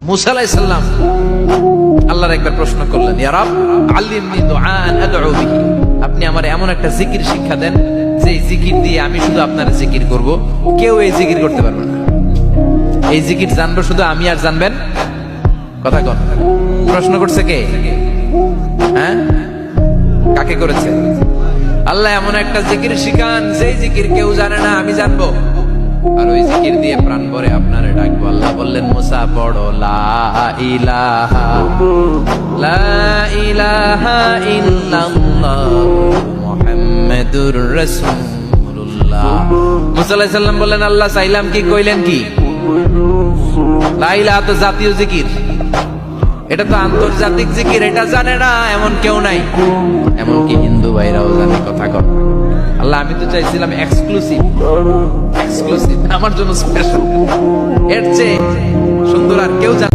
মুসা আলাইহিস সালাম আল্লাহর একবার প্রশ্ন করলেন, ইয়া রাব আল্লিমনি দুআআন আদউ বিহি, আপনি আমারে এমন একটা জিকির শিক্ষা দেন যে জিকির দিয়ে আমি শুধু আপনার জিকির করব, কেউ এই জিকির করতে পারবে না। এই জিকির জানবো শুধু আমি, আর জানবেন কথা কন। প্রশ্ন করছে কে? হ্যাঁ, কাকে করেছে? আল্লাহ এমন একটা জিকির শিখান যেই জিকির কেউ জানে না, আমি জানবো, আর ওই জিকির দিয়ে প্রাণ ভরে আপনারে ডাকবো। আল্লাহ বললেন, মুসা পড়ো লা ইলাহা ইল্লাল্লাহ মুহাম্মাদুর রাসূলুল্লাহ। মুসা আলাইহিস সালাম বললেন, আল্লাহ চাইলাম কি, কইলেন কি? লা ইলাহা তো জাতীয় জিকির, এটা তো আন্তর্জাতিক জিকির, এটা জানে না এমন কেউ নাই, এমনকি হিন্দু ভাইরাও জানে। কথা কর। আল্লাহ আমি তো চাইছিলাম এক্সক্লুসিভ, আমার জন্য স্পেশাল, এর চেয়ে সুন্দর আর কেউ জানে